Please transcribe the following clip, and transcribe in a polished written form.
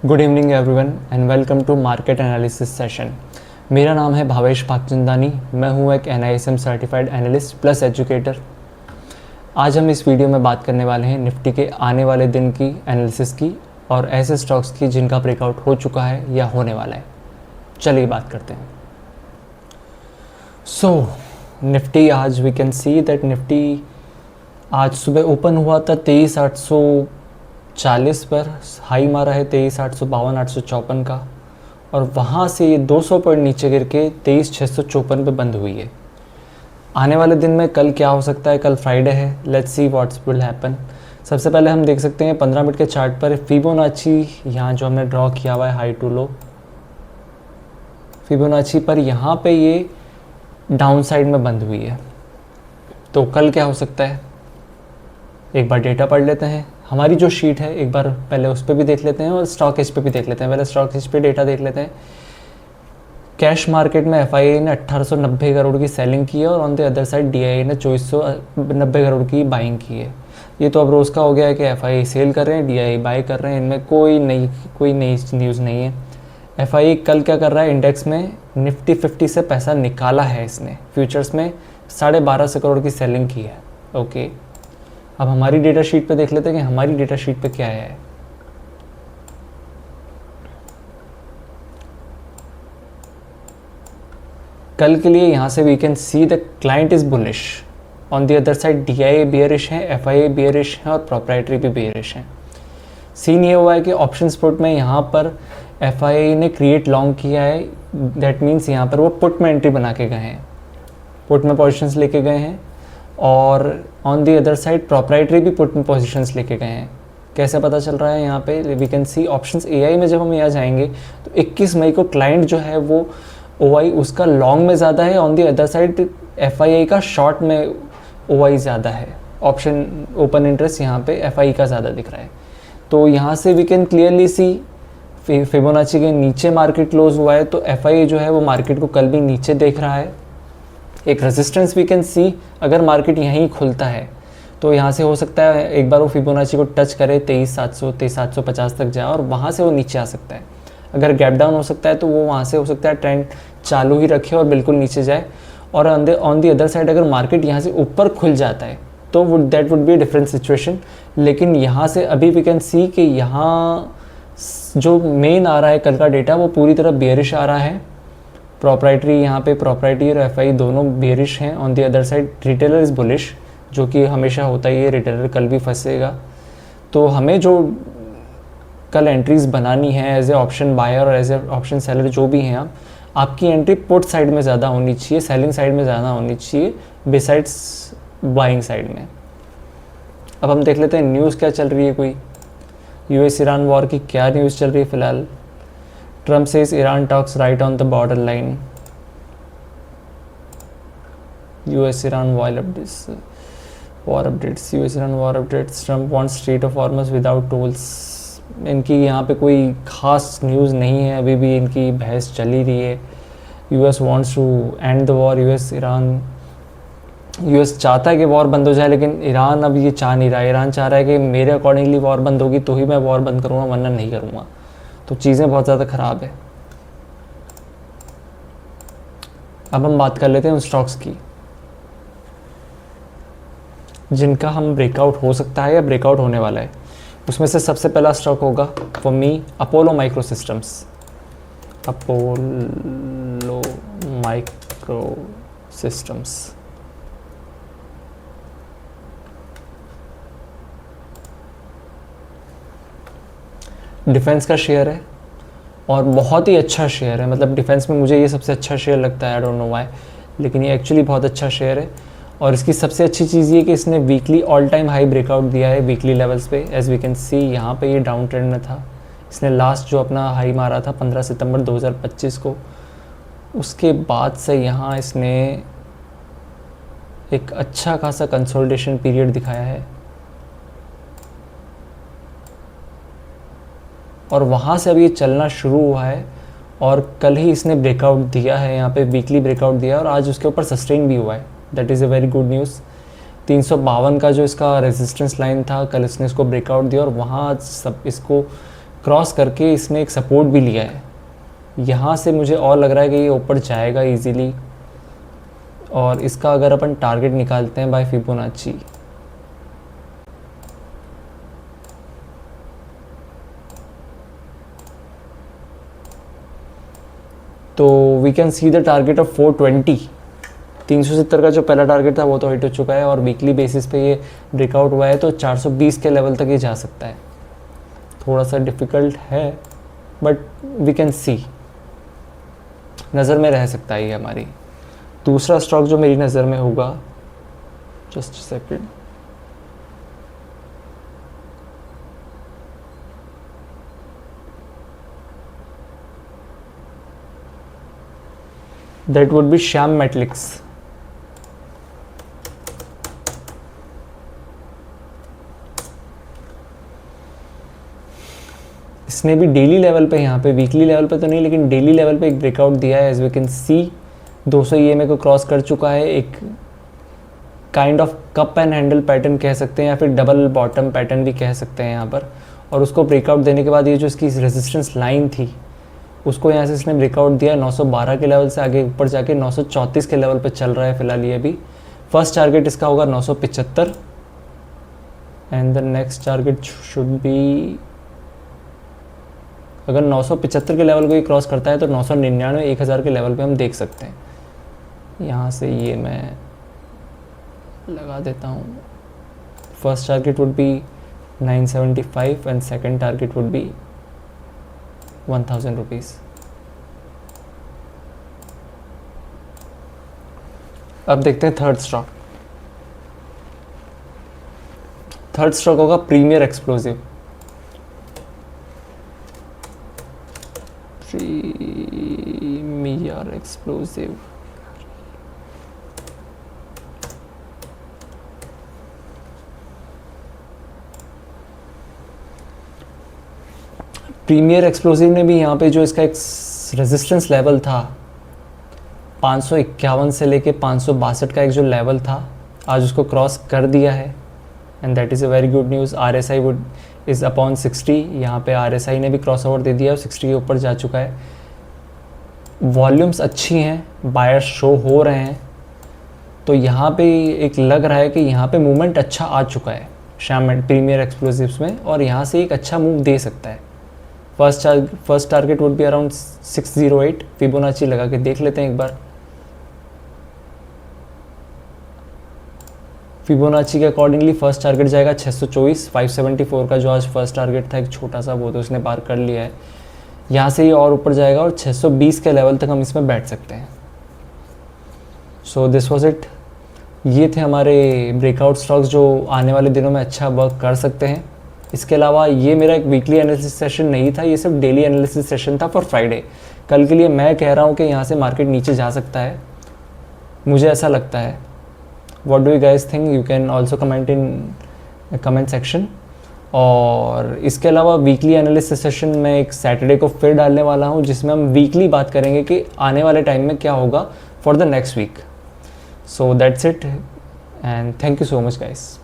Good evening everyone and welcome to market analysis session. मेरा नाम है भावेश भागचंदानी। मैं हूं एक NISM certified analyst plus educator. आज हम इस वीडियो में बात करने वाले हैं निफ्टी के आने वाले दिन की एनालिसिस की और ऐसे स्टॉक्स की जिनका ब्रेकआउट हो चुका है या होने वाला है। चलिए बात करते हैं। निफ्टी आज we can see that Nifty आज सुबह ओपन हुआ था 23,840 पर, हाई मारा है 23,852 854 का, और वहाँ से ये 200 पॉइंट नीचे गिर के 23,654 पे बंद हुई है। आने वाले दिन में कल क्या हो सकता है? कल फ्राइडे है, let's see what's will happen. सबसे पहले हम देख सकते हैं 15 मिनट के चार्ट पर फिबोनाची, यहाँ जो हमने ड्रॉ किया हुआ है हाई टू लो फिबोनाची पर, यहाँ पे ये डाउन साइड में बंद हुई है। तो कल क्या हो सकता है? एक बार डेटा पढ़ लेते हैं। हमारी जो शीट है एक बार पहले उस पर भी देख लेते हैं और स्टॉक एज पे भी देख लेते हैं। पहले स्टॉक एज पे डेटा देख लेते हैं। कैश मार्केट में FIA ने 1890 करोड़ की सेलिंग की है और on the other side DIA ने 2490 करोड़ की बाइंग की है। ये तो अब रोज़ का हो गया है कि FIA सेल कर रहे हैं, DIA बाई कर रहे हैं। इनमें कोई नई न्यूज़ नहीं है। FIA कल क्या कर रहा है? इंडेक्स में निफ्टी 50 से पैसा निकाला है इसने। फ्यूचर्स में 1250 करोड़ की सेलिंग की है। ओके, अब हमारी डेटा शीट पे देख लेते हैं कि हमारी डेटा शीट पे क्या है। कल के लिए यहाँ से we can see the client is bullish, on the other side DIA bearish है, FIA बियरिश है और प्रोप्राइटरी भी बियरिश है। सीन ये हुआ है कि ऑप्शन पुट में यहाँ पर FIA ने क्रिएट लॉन्ग किया है। दैट मीन्स यहाँ पर वो पुट में एंट्री बना के गए हैं, पुट में पोजिशंस लेके गए हैं, और on the other side proprietary भी पुट में पोजीशंस लेके गए हैं। कैसे पता चल रहा है? यहाँ पे we can see options AI में जब हम यहाँ जाएंगे तो 21 मई को क्लाइंट जो है वो OI उसका लॉन्ग में ज़्यादा है, on the other side FIA का शॉर्ट में OI ज़्यादा है। ऑप्शन ओपन इंटरेस्ट यहाँ पे FIA का ज़्यादा दिख रहा है। तो यहाँ से we can clearly see Fibonacci के नीचे मार्केट क्लोज हुआ है, तो FIA जो है वो मार्केट को कल भी नीचे देख रहा है। एक रेजिस्टेंस वी कैन सी, अगर मार्केट यहीं खुलता है तो यहाँ से हो सकता है एक बार वो फिबोनाची को टच करे 23,700 23,750 तक जाए और वहाँ से वो नीचे आ सकता है। अगर गैप डाउन हो सकता है तो वो वहाँ से हो सकता है ट्रेंड चालू ही रखे और बिल्कुल नीचे जाए। और ऑन दी अदर साइड अगर मार्केट यहाँ से ऊपर खुल जाता है तो that would be a different situation. लेकिन यहाँ से अभी वी कैन सी कि यहाँ जो मेन आ रहा है कल का डेटा वो पूरी तरह बेयरिश आ रहा है। प्रोप्राइटरी यहाँ पे प्रोप्राइटरी और FI दोनों बेयरिश हैं। On the other side retailer is bullish, जो कि हमेशा होता ही है। रिटेलर कल भी फंसेगा। तो हमें जो कल एंट्रीज बनानी है एज ए ऑप्शन बायर और एज ए ऑप्शन सेलर जो भी हैं आप, आपकी एंट्री पुट साइड में ज़्यादा होनी चाहिए, सेलिंग साइड में ज़्यादा होनी चाहिए बिसाइड्स बाइंग साइड में। अब हम देख लेते हैं न्यूज़ क्या चल रही है। कोई US ईरान वॉर की क्या न्यूज़ चल रही है फ़िलहाल? Trump says Iran talks right on the borderline. US-Iran war updates. US-Iran war updates. Trump wants Strait of Hormuz without tolls. इनकी यहाँ पे कोई ख़ास न्यूज़ नहीं है, अभी भी इनकी बहस चल ही रही है। US wants to end the war. US चाहता है कि वॉर बंद हो जाए, लेकिन ईरान अब ये चाह नहीं रहा है। ईरान चाह रहा है कि मेरे अकॉर्डिंगली वॉर बंद होगी तो ही मैं वॉर बंद करूँगा, वरना नहीं करूँगा। तो चीज़ें बहुत ज़्यादा ख़राब है। अब हम बात कर लेते हैं उन स्टॉक्स की जिनका हम ब्रेकआउट हो सकता है या ब्रेकआउट होने वाला है। उसमें से सबसे पहला स्टॉक होगा for me Apollo micro systems. Apollo micro systems defence का शेयर है और बहुत ही अच्छा शेयर है। मतलब डिफेंस में मुझे ये सबसे अच्छा शेयर लगता है, आई डोंट नो व्हाई, लेकिन ये एक्चुअली बहुत अच्छा शेयर है। और इसकी सबसे अच्छी चीज़ ये कि इसने weekly all time high breakout दिया है वीकली लेवल्स पे। एज वी कैन सी यहाँ पे ये डाउन ट्रेंड में था। इसने लास्ट जो अपना हाई मारा था 15 सितंबर 2025 को, उसके बाद से यहाँ इसने एक अच्छा खासा कंसोलिडेशन पीरियड दिखाया है और वहाँ से अब ये चलना शुरू हुआ है। और कल ही इसने ब्रेकआउट दिया है, यहाँ पे वीकली ब्रेकआउट दिया है और आज उसके ऊपर सस्टेन भी हुआ है। That is a very good news. 352 का जो इसका रेजिस्टेंस लाइन था, कल इसने इसको ब्रेकआउट दिया और वहाँ सब इसको क्रॉस करके इसने एक सपोर्ट भी लिया है। यहाँ से मुझे और लग रहा है कि ये ऊपर जाएगा इजीली, और इसका अगर अपन टारगेट निकालते हैं बाय फिबोनाची, तो we can see the target of 420। 370 का जो पहला टारगेट था वो तो हिट हो चुका है, और वीकली बेसिस पे ये ब्रेकआउट हुआ है तो 420 के लेवल तक ये जा सकता है। थोड़ा सा डिफ़िकल्ट है बट वी कैन सी, नज़र में रह सकता है ये हमारी। दूसरा स्टॉक जो मेरी नज़र में होगा, just second, that would be Shyam metallics. इसने भी डेली लेवल पे, यहाँ पे वीकली लेवल पे तो नहीं लेकिन डेली लेवल पे एक ब्रेकआउट दिया है, as we can see 200 EMA को क्रॉस कर चुका है। एक kind of cup and handle pattern कह सकते हैं या फिर डबल बॉटम पैटर्न भी कह सकते हैं यहाँ पर। और उसको ब्रेकआउट देने के बाद ये जो इसकी रेजिस्टेंस लाइन थी उसको यहाँ से इसने ब्रेकआउट दिया 912 के लेवल से, आगे ऊपर जाके 934 के लेवल पे चल रहा है फिलहाल ये भी। फर्स्ट टारगेट इसका होगा 975 and the next target should be, अगर 975 के लेवल को ये क्रॉस करता है तो 999 1000 के लेवल पे हम देख सकते हैं। यहाँ से ये मैं लगा देता हूँ। First target would be 975 and second target would be 1000 rupees. अब देखते हैं थर्ड स्टॉक। थर्ड स्टॉक होगा premier explosive. Premier explosive premier explosive ने भी यहाँ पे जो इसका एक रेजिस्टेंस लेवल था 551 से लेके 562 का एक जो लेवल था, आज उसको क्रॉस कर दिया है and that is a very good news. RSI would is upon 60, यहाँ पे RSI ने भी क्रॉस ओवर दे दिया और 60 के ऊपर जा चुका है। वॉल्यूम्स अच्छी हैं, बायर्स शो हो रहे हैं, तो यहाँ पे एक लग रहा है कि यहाँ पे मूवमेंट अच्छा आ चुका है श्याम प्रीमियर एक्सप्लोसिव्स में, और यहाँ से एक अच्छा मूव दे सकता है। First target would be around 608। Fibonacci लगा के देख लेते हैं एक बार। फिबोनाची के अकॉर्डिंगली फर्स्ट टारगेट जाएगा 624। 574 का जो आज फर्स्ट टारगेट था एक छोटा सा, वो तो उसने पार कर लिया है। यहाँ से ये और ऊपर जाएगा और 620 के लेवल तक हम इसमें बैठ सकते हैं। So this was it. ये थे हमारे ब्रेकआउट स्टॉक्स जो आने वाले दिनों में अच्छा वर्क कर सकते हैं। इसके अलावा ये मेरा एक वीकली एनालिसिस सेशन नहीं था, ये सिर्फ डेली एनालिसिस सेशन था फॉर फ्राइडे। कल के लिए मैं कह रहा हूँ कि यहाँ से मार्केट नीचे जा सकता है, मुझे ऐसा लगता है। What do you guys think? You can also comment in comment section. और इसके अलावा वीकली एनालिसिस सेशन में एक सैटरडे को फिर डालने वाला हूँ, जिसमें हम वीकली बात करेंगे कि आने वाले टाइम में क्या होगा for the next week. So that's it and thank you so much guys.